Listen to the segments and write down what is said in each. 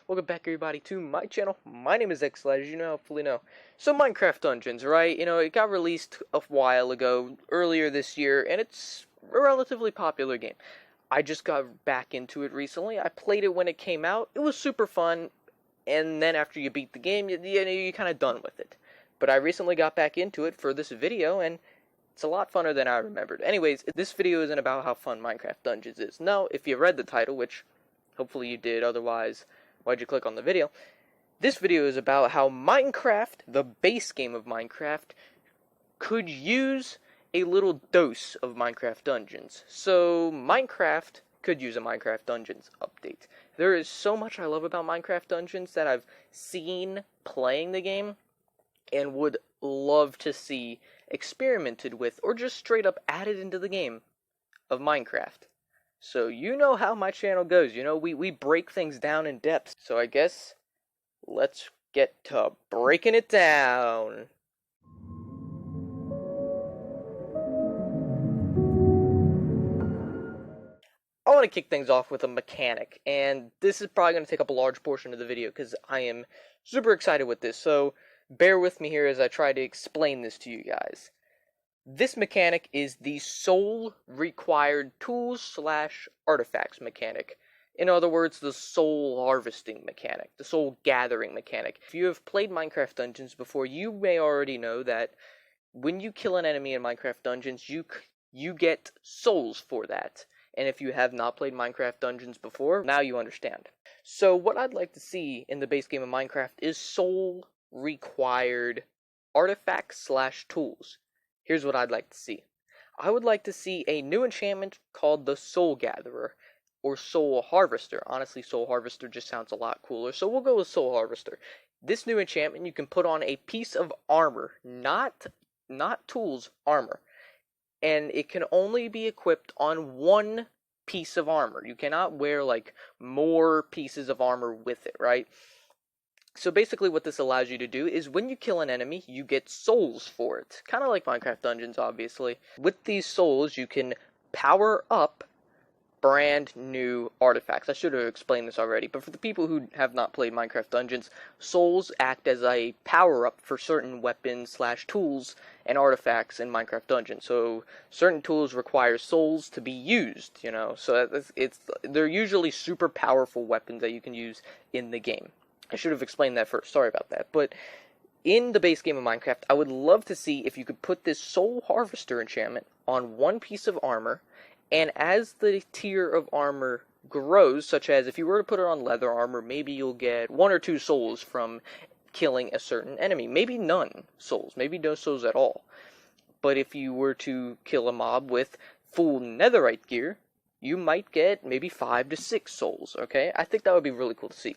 Welcome back everybody to my channel. My name is XLad, as you know, hopefully know. So Minecraft Dungeons, right? It got released a while ago, earlier this year, and it's a relatively popular game. I just got back into it recently. I played it when it came out. It was super fun, and then after you beat the game, you're kind of done with it. But I recently got back into it for this video, and it's a lot funner than I remembered. Anyways, this video isn't about how fun Minecraft Dungeons is. No, if you read the title, which hopefully you did, otherwise why'd you click on the video? This video is about how Minecraft, the base game of Minecraft, could use a little dose of Minecraft Dungeons. So, Minecraft could use a Minecraft Dungeons update. There is so much I love about Minecraft Dungeons that I've seen playing the game and would love to see experimented with or just straight up added into the game of Minecraft. So you know how my channel goes. We break things down in depth. So I guess let's get to breaking it down. I want to kick things off with a mechanic, and this is probably going to take up a large portion of the video because I am super excited with this. So bear with me here as I try to explain this to you guys. This mechanic is the soul required tools / artifacts mechanic. In other words, the soul harvesting mechanic, the soul gathering mechanic. If you have played Minecraft Dungeons before, you may already know that when you kill an enemy in Minecraft Dungeons, you get souls for that. And if you have not played Minecraft Dungeons before, now you understand. So what I'd like to see in the base game of Minecraft is soul required artifacts / tools. Here's what I'd like to see. I would like to see a new enchantment called the Soul Gatherer, or Soul Harvester. Honestly, Soul Harvester just sounds a lot cooler, so we'll go with Soul Harvester. This new enchantment you can put on a piece of armor, not tools, armor. And it can only be equipped on one piece of armor. You cannot wear, like, more pieces of armor with it, right? So basically what this allows you to do is when you kill an enemy, you get souls for it. Kind of like Minecraft Dungeons, obviously. With these souls, you can power up brand new artifacts. I should have explained this already, but for the people who have not played Minecraft Dungeons, souls act as a power-up for certain weapons / tools and artifacts in Minecraft Dungeons. So certain tools require souls to be used, so they're usually super powerful weapons that you can use in the game. I should have explained that first, sorry about that. But in the base game of Minecraft, I would love to see if you could put this Soul Harvester enchantment on one piece of armor, and as the tier of armor grows, such as if you were to put it on leather armor, maybe you'll get 1 or 2 souls from killing a certain enemy. Maybe none souls, maybe no souls at all. But if you were to kill a mob with full netherite gear, you might get maybe 5 to 6 souls, okay? I think that would be really cool to see.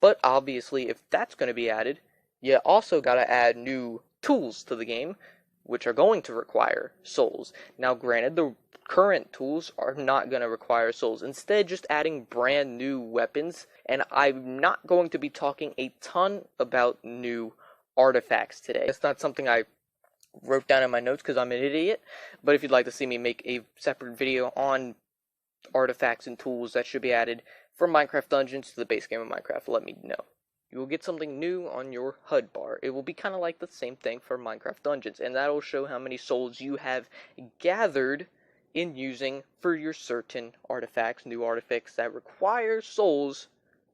But obviously, if that's going to be added, you also got to add new tools to the game, which are going to require souls. Now, granted, the current tools are not going to require souls. Instead, just adding brand new weapons. And I'm not going to be talking a ton about new artifacts today. It's not something I wrote down in my notes because I'm an idiot. But if you'd like to see me make a separate video on artifacts and tools that should be added from Minecraft Dungeons to the base game of Minecraft, let me know. You will get something new on your HUD bar. It will be kind of like the same thing for Minecraft Dungeons, and that'll show how many souls you have gathered in using for your certain artifacts, new artifacts that require souls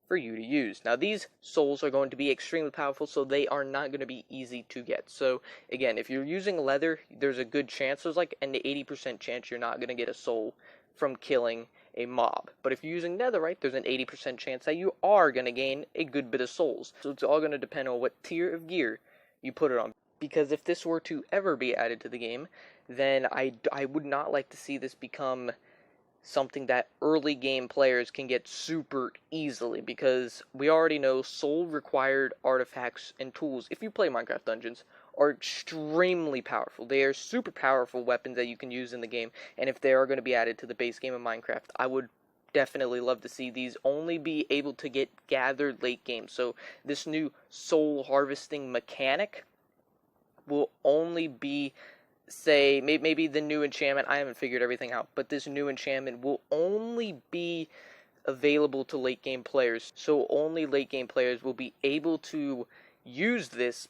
for you to use. Now, these souls are going to be extremely powerful, so they are not going to be easy to get. So, again, if you're using leather, there's a good chance, there's like an 80% chance you're not going to get a soul from killing a mob. But if you're using netherite, there's an 80% chance that you are going to gain a good bit of souls. So it's all going to depend on what tier of gear you put it on. Because if this were to ever be added to the game, then I would not like to see this become something that early game players can get super easily, because we already know soul required artifacts and tools, if you play Minecraft Dungeons, are extremely powerful. They are super powerful weapons that you can use in the game, and if they are going to be added to the base game of Minecraft, I would definitely love to see these only be able to get gathered late game. So this new soul harvesting mechanic will only be, say, maybe the new enchantment, I haven't figured everything out, but this new enchantment will only be available to late game players, so only late game players will be able to use this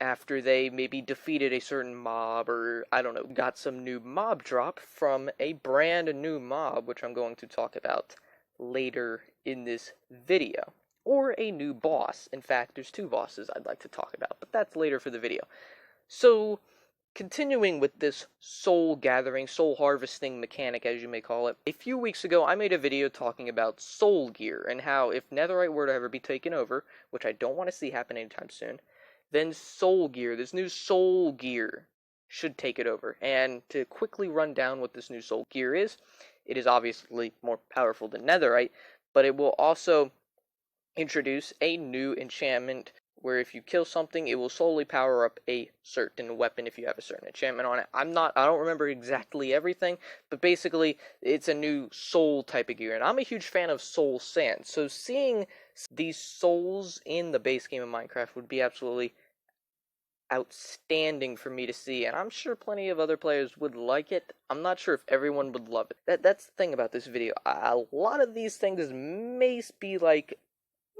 after they maybe defeated a certain mob, or I don't know, got some new mob drop from a brand new mob, which I'm going to talk about later in this video, or a new boss. In fact, there's 2 bosses I'd like to talk about, but that's later for the video. So, continuing with this soul gathering, soul harvesting mechanic, as you may call it, a few weeks ago I made a video talking about soul gear, and how if Netherite were to ever be taken over, which I don't want to see happen anytime soon, then soul gear, this new soul gear, should take it over. And to quickly run down what this new soul gear is, it is obviously more powerful than Netherite, but it will also introduce a new enchantment where if you kill something, it will solely power up a certain weapon if you have a certain enchantment on it. I don't remember exactly everything, but basically, it's a new soul type of gear, and I'm a huge fan of soul sand, so seeing these souls in the base game of Minecraft would be absolutely outstanding for me to see, and I'm sure plenty of other players would like it. I'm not sure if everyone would love it. That's the thing about this video. A lot of these things may be, like,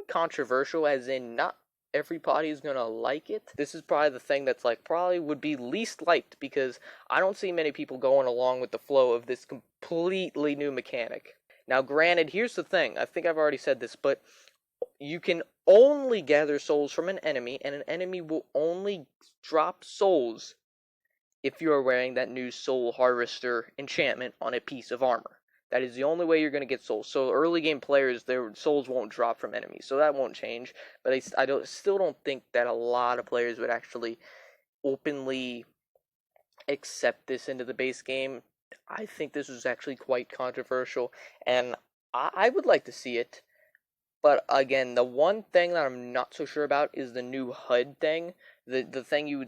controversial, as in not everybody's gonna like it. This is probably the thing that's like probably would be least liked, because I don't see many people going along with the flow of this completely new mechanic. Now granted, here's the thing, I think I've already said this, but you can only gather souls from an enemy, and an enemy will only drop souls if you are wearing that new soul harvester enchantment on a piece of armor. That is the only way you're going to get souls. So early game players, their souls won't drop from enemies, so that won't change. But I still don't think that a lot of players would actually openly accept this into the base game. I think this is actually quite controversial, and I would like to see it. But again, the one thing that I'm not so sure about is the new HUD thing. The thing you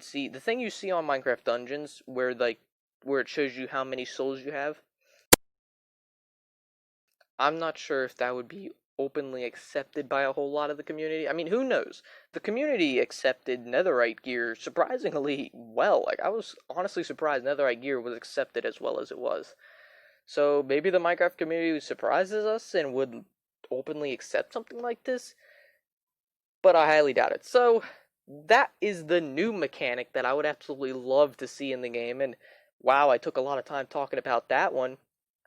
see on Minecraft Dungeons, where it shows you how many souls you have. I'm not sure if that would be openly accepted by a whole lot of the community. I mean, who knows? The community accepted Netherite gear surprisingly well. Like, I was honestly surprised Netherite gear was accepted as well as it was. So maybe the Minecraft community surprises us and would openly accept something like this, but I highly doubt it. So that is the new mechanic that I would absolutely love to see in the game, and wow, I took a lot of time talking about that one.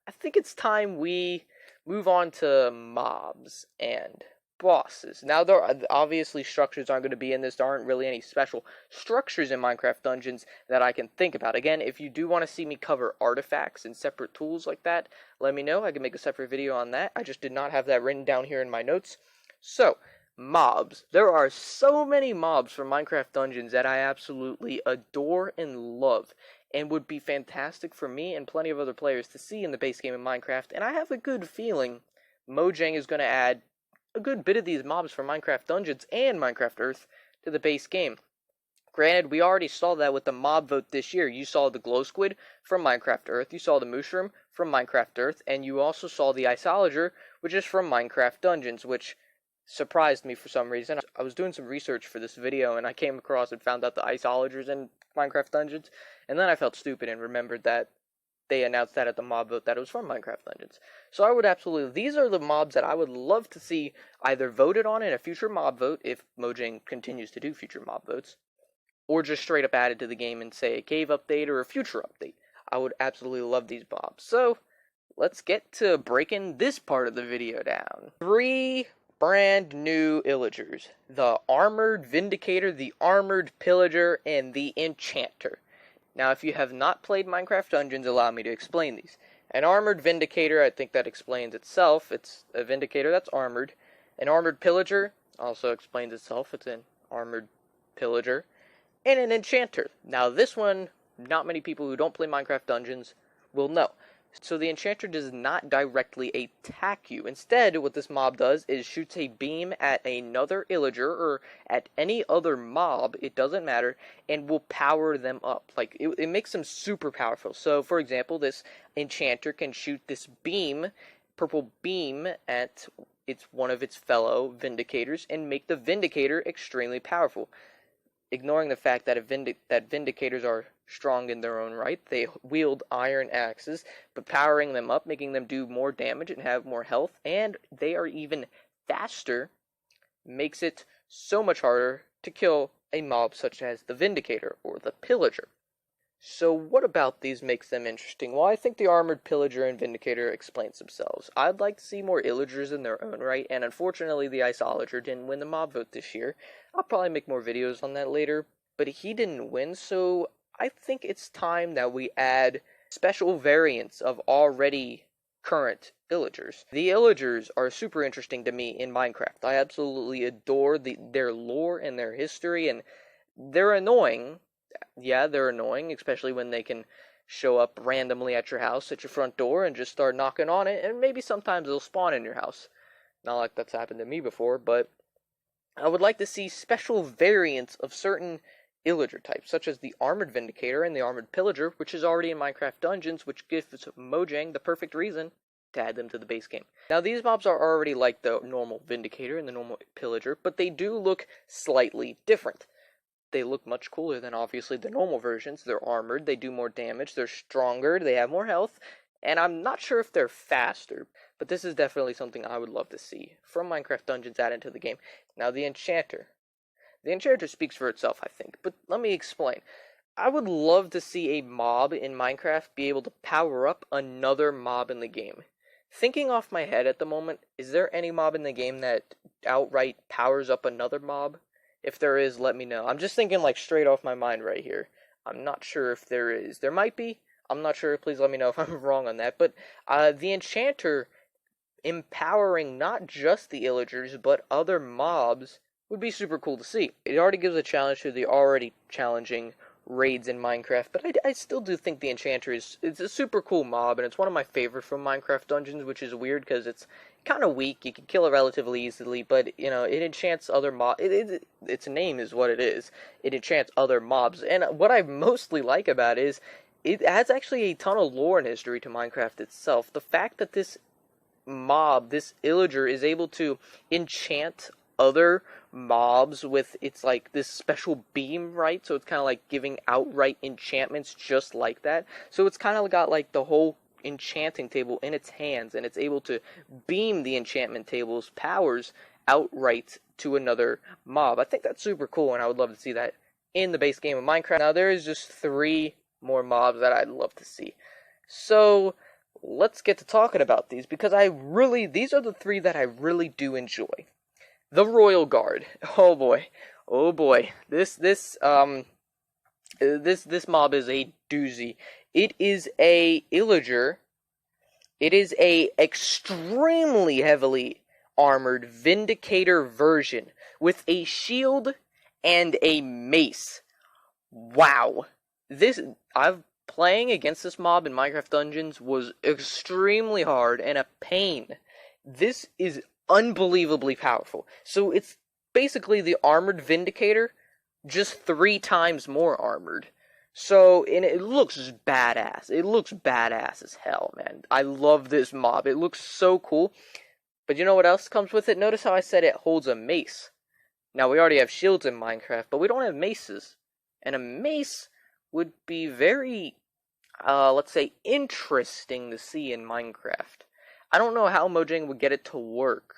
I think it's time we move on to mobs and bosses. Now, there are, obviously structures aren't going to be in this. There aren't really any special structures in Minecraft Dungeons that I can think about. Again, if you do want to see me cover artifacts and separate tools like that, let me know. I can make a separate video on that. I just did not have that written down here in my notes. So, mobs. There are so many mobs from Minecraft Dungeons that I absolutely adore and love, and would be fantastic for me and plenty of other players to see in the base game of Minecraft, and I have a good feeling Mojang is going to add a good bit of these mobs from Minecraft Dungeons and Minecraft Earth to the base game. Granted, we already saw that with the mob vote this year. You saw the Glow Squid from Minecraft Earth, you saw the Mushroom from Minecraft Earth, and you also saw the Iceologer, which is from Minecraft Dungeons, which surprised me for some reason. I was doing some research for this video, and I came across and found out the Iceologers in Minecraft Dungeons, and then I felt stupid and remembered that they announced that at the mob vote that it was from Minecraft Dungeons. So I would absolutely, these are the mobs that I would love to see either voted on in a future mob vote, if Mojang continues to do future mob votes, or just straight up added to the game in, say, a cave update or a future update. I would absolutely love these mobs. So, let's get to breaking this part of the video down. 3 brand new Illagers: the Armored Vindicator, the Armored Pillager, and the Enchanter. Now, if you have not played Minecraft Dungeons, allow me to explain these. An Armored Vindicator, I think that explains itself. It's a Vindicator that's armored. An Armored Pillager also explains itself. It's an Armored Pillager. And an Enchanter. Now, this one, not many people who don't play Minecraft Dungeons will know. So the Enchanter does not directly attack you. Instead, what this mob does is shoots a beam at another Illager, or at any other mob, it doesn't matter, and will power them up. Like, it makes them super powerful. So, for example, this Enchanter can shoot this beam, purple beam, at one of its fellow Vindicators, and make the Vindicator extremely powerful. Ignoring the fact that Vindicators are strong in their own right. They wield iron axes, but powering them up, making them do more damage and have more health, and they are even faster, makes it so much harder to kill a mob such as the Vindicator or the Pillager. So what about these makes them interesting? Well, I think the Armored Pillager and Vindicator explains themselves. I'd like to see more Illagers in their own right, and unfortunately the Isolager didn't win the mob vote this year. I'll probably make more videos on that later, but he didn't win, so I think it's time that we add special variants of already current Illagers. The Illagers are super interesting to me in Minecraft. I absolutely adore their lore and their history, and they're annoying. Yeah, they're annoying, especially when they can show up randomly at your house, at your front door, and just start knocking on it, and maybe sometimes they'll spawn in your house. Not like that's happened to me before, but I would like to see special variants of certain Illager types, such as the Armored Vindicator and the Armored Pillager, which is already in Minecraft Dungeons, which gives Mojang the perfect reason to add them to the base game. Now, these mobs are already like the normal Vindicator and the normal Pillager, but they do look slightly different. They look much cooler than, obviously, the normal versions. They're armored, they do more damage, they're stronger, they have more health, and I'm not sure if they're faster, but this is definitely something I would love to see from Minecraft Dungeons added to the game. Now, the Enchanter. The Enchanter speaks for itself, I think, but let me explain. I would love to see a mob in Minecraft be able to power up another mob in the game. Thinking off my head at the moment, is there any mob in the game that outright powers up another mob? If there is, let me know. I'm just thinking like straight off my mind right here. I'm not sure if there is. There might be. I'm not sure. Please let me know if I'm wrong on that. But the Enchanter empowering not just the Illagers, but other mobs would be super cool to see. It already gives a challenge to the already challenging raids in Minecraft, but I still do think the Enchanter it's a super cool mob, and it's one of my favorite from Minecraft Dungeons, which is weird because it's kind of weak. You can kill it relatively easily, but you know, it enchants other mobs. Its name is what it is. It enchants other mobs, and what I mostly like about it is it adds actually a ton of lore and history to Minecraft itself. The fact that this mob, this Illager, is able to enchant other mobs with its like this special beam, right? So it's kind of like giving outright enchantments just like that. So it's kind of got like the whole enchanting table in its hands, and it's able to beam the enchantment table's powers outright to another mob. I think that's super cool, and I would love to see that in the base game of Minecraft. Now there is just 3 more mobs that I'd love to see. So let's get to talking about these, because these are the 3 that I really do enjoy. The Royal Guard. Oh boy. Oh boy. This mob is a doozy. It is a Illager. It is a extremely heavily armored Vindicator version with a shield and a mace. Wow. Playing against this mob in Minecraft Dungeons was extremely hard and a pain. This is unbelievably powerful. So it's basically the Armored Vindicator, just 3 times more armored. So, and it looks badass. It looks badass as hell, man. I love this mob. It looks so cool. But you know what else comes with it? Notice how I said it holds a mace. Now, we already have shields in Minecraft, but we don't have maces. And a mace would be very, let's say, interesting to see in Minecraft. I don't know how Mojang would get it to work,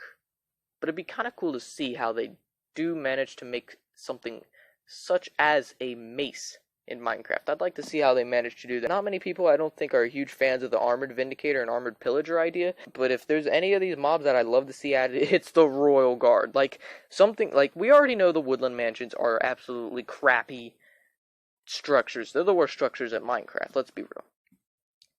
but it'd be kind of cool to see how they do manage to make something such as a mace in Minecraft. I'd like to see how they manage to do that. Not many people, I don't think, are huge fans of the Armored Vindicator and Armored Pillager idea, but if there's any of these mobs that I'd love to see added, it's the Royal Guard. Like, something, like, we already know the Woodland Mansions are absolutely crappy structures. They're the worst structures at Minecraft, let's be real.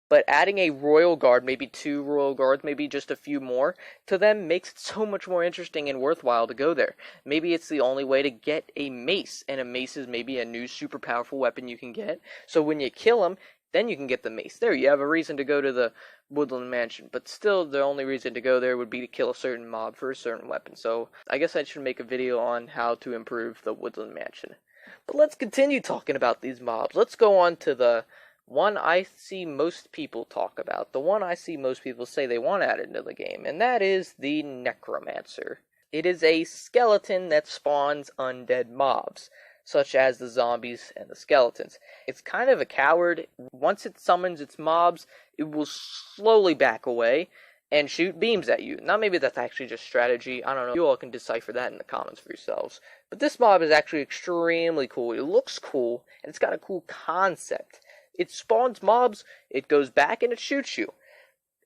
But adding a Royal Guard, maybe 2 Royal Guards, maybe just a few more, to them makes it so much more interesting and worthwhile to go there. Maybe it's the only way to get a mace, and a mace is maybe a new super powerful weapon you can get. So when you kill them, then you can get the mace. There, you have a reason to go to the Woodland Mansion. But still, the only reason to go there would be to kill a certain mob for a certain weapon. So I guess I should make a video on how to improve the Woodland Mansion. But let's continue talking about these mobs. Let's go on to the one I see most people talk about, the one I see most people say they want added into the game, and that is the Necromancer. It is a skeleton that spawns undead mobs. such as the zombies and the skeletons. It's kind of a coward. Once it summons its mobs, it will slowly back away and shoot beams at you. Now, maybe that's actually just strategy. I don't know. You all can decipher that in the comments for yourselves. But this mob is actually extremely cool. It looks cool, and it's got a cool concept. It spawns mobs, it goes back, and it shoots you.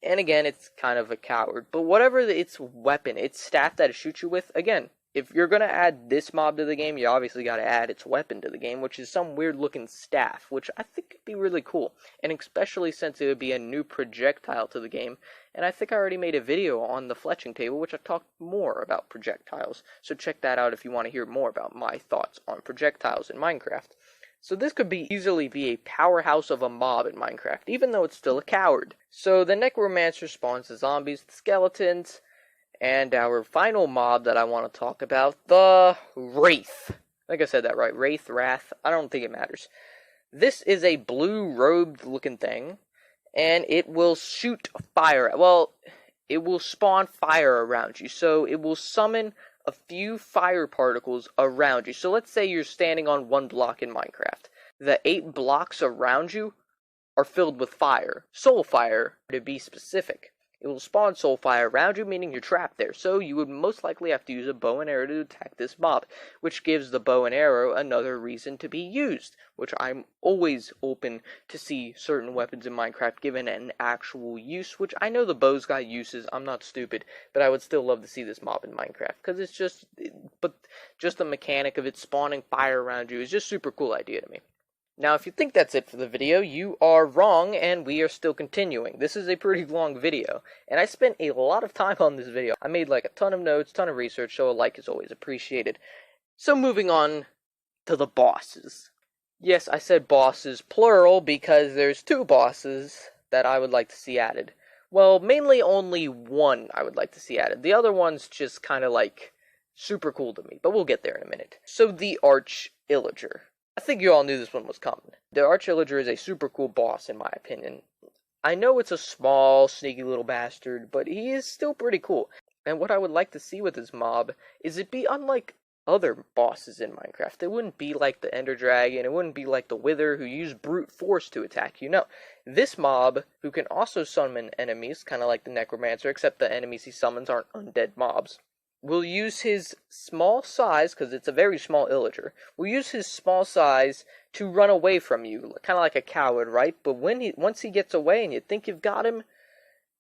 And again, it's kind of a coward. But whatever its weapon, its staff that it shoots you with, again, if you're going to add this mob to the game, you obviously got to add its weapon to the game, which is some weird-looking staff, which I think could be really cool. And especially since it would be a new projectile to the game. And I think I already made a video on the fletching table, which I talked more about projectiles. So check that out if you want to hear more about my thoughts on projectiles in Minecraft. So this could easily be a powerhouse of a mob in Minecraft, even though it's still a coward. So the Necromancer spawns the zombies, the skeletons, and our final mob that I want to talk about, the Wraith. I think I said that right. Wrath. I don't think it matters. This is a blue-robed looking thing, and it will shoot fire. Well, it will spawn fire around you, so it will summon a few fire particles around you. So let's say you're standing on one block in Minecraft. The 8 blocks around you are filled with fire. Soul fire, to be specific. It will spawn soul fire around you, meaning you're trapped there. So you would most likely have to use a bow and arrow to attack this mob, which gives the bow and arrow another reason to be used, which I'm always open to see certain weapons in Minecraft given an actual use, which I know the bow's got uses, I'm not stupid, but I would still love to see this mob in Minecraft, because it's just the mechanic of it spawning fire around you is just super cool idea to me. Now, if you think that's it for the video, you are wrong, and we are still continuing. This is a pretty long video, and I spent a lot of time on this video. I made like a ton of notes, ton of research, so a like is always appreciated. So moving on to the bosses. Yes, I said bosses plural because there's 2 bosses that I would like to see added. Well, mainly only one I would like to see added. The other one's just kind of like super cool to me, but we'll get there in a minute. So the Arch-Illager. I think you all knew this one was coming. The Arch-Illager is a super cool boss, in my opinion. I know it's a small, sneaky little bastard, but he is still pretty cool. And what I would like to see with this mob is it be unlike other bosses in Minecraft. It wouldn't be like the Ender Dragon, it wouldn't be like the Wither who use brute force to attack you. No, this mob, who can also summon enemies, kind of like the Necromancer, except the enemies he summons aren't undead mobs, will use his small size, because it's a very small illager, will use his small size to run away from you, kind of like a coward, right? But once he gets away and you think you've got him,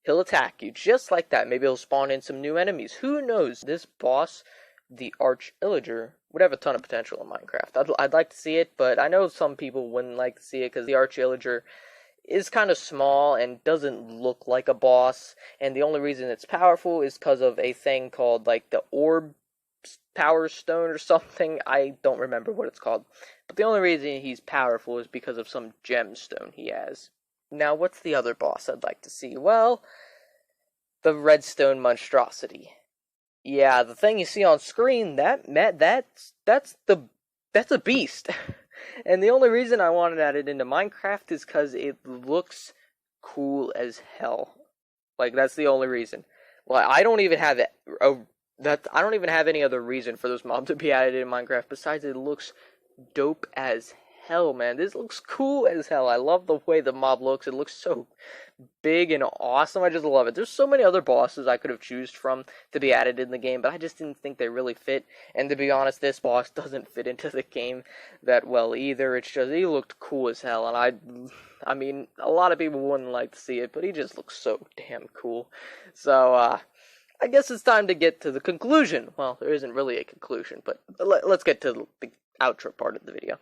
he'll attack you, just like that. Maybe he'll spawn in some new enemies. Who knows? This boss, the Arch-Illager, would have a ton of potential in Minecraft. I'd like to see it, but I know some people wouldn't like to see it, because the Arch-Illager is kind of small and doesn't look like a boss, and the only reason it's powerful is because of a thing called like the Orb Power Stone or something. I don't remember what it's called, but the only reason he's powerful is because of some gemstone he has. Now, what's the other boss I'd like to see? Well, the Redstone Monstrosity. Yeah, the thing you see on screen, that's a beast. And the only reason I wanted to add it into Minecraft is because it looks cool as hell. Like, that's the only reason. Well, I don't even have any other reason for this mob to be added in Minecraft besides it looks dope as hell, man. This looks cool as hell. I love the way the mob looks. It looks so big and awesome. I just love it. There's so many other bosses I could have chosen from to be added in the game, but I just didn't think they really fit. And to be honest, this boss doesn't fit into the game that well either. It's just, he looked cool as hell, and I mean, a lot of people wouldn't like to see it, but he just looks so damn cool. So, I guess it's time to get to the conclusion. Well, there isn't really a conclusion, but let's get to the outro part of the video.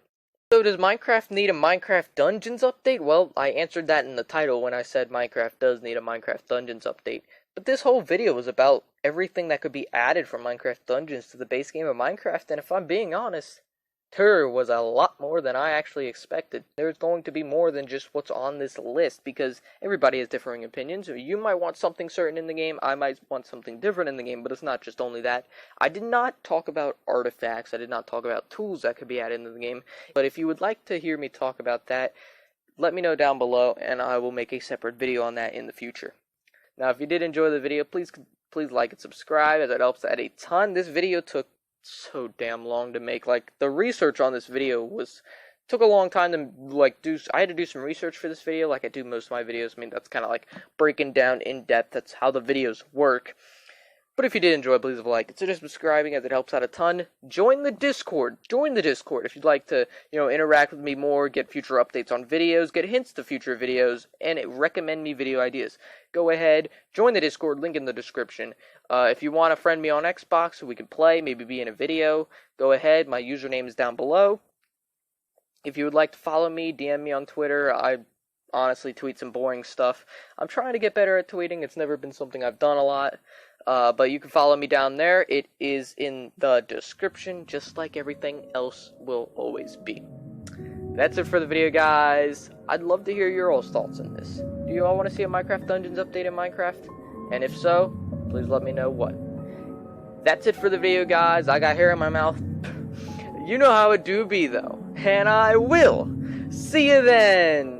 So does Minecraft need a Minecraft Dungeons update? Well, I answered that in the title when I said Minecraft does need a Minecraft Dungeons update. But this whole video was about everything that could be added from Minecraft Dungeons to the base game of Minecraft, and if I'm being honest, there was a lot more than I actually expected. There's going to be more than just what's on this list, because everybody has differing opinions. You might want something certain in the game, I might want something different in the game, but it's not just only that. I did not talk about artifacts, I did not talk about tools that could be added into the game, but if you would like to hear me talk about that, let me know down below, and I will make a separate video on that in the future. Now, if you did enjoy the video, please like and subscribe, as it helps out a ton. This video took so damn long to make. Like, the research on this video took a long time to, like, I had to do some research for this video, like I do most of my videos. I mean, that's kind of like breaking down in depth. That's how the videos work. But if you did enjoy, please leave a like. Consider subscribing, as it helps out a ton. Join the Discord. Join the Discord if you'd like to, interact with me more, get future updates on videos, get hints to future videos, and recommend me video ideas. Go ahead, join the Discord, link in the description. If you want to friend me on Xbox so we can play, maybe be in a video, go ahead. My username is down below. If you would like to follow me, DM me on Twitter. I honestly tweet some boring stuff. I'm trying to get better at tweeting. It's never been something I've done a lot. But you can follow me down there. It is in the description, just like everything else will always be. That's it for the video, guys. I'd love to hear your all's thoughts on this. Do you all want to see a Minecraft Dungeons update in Minecraft? And if so, please let me know what. That's it for the video, guys. I got hair in my mouth. You know how it do be, though. And I will see you then.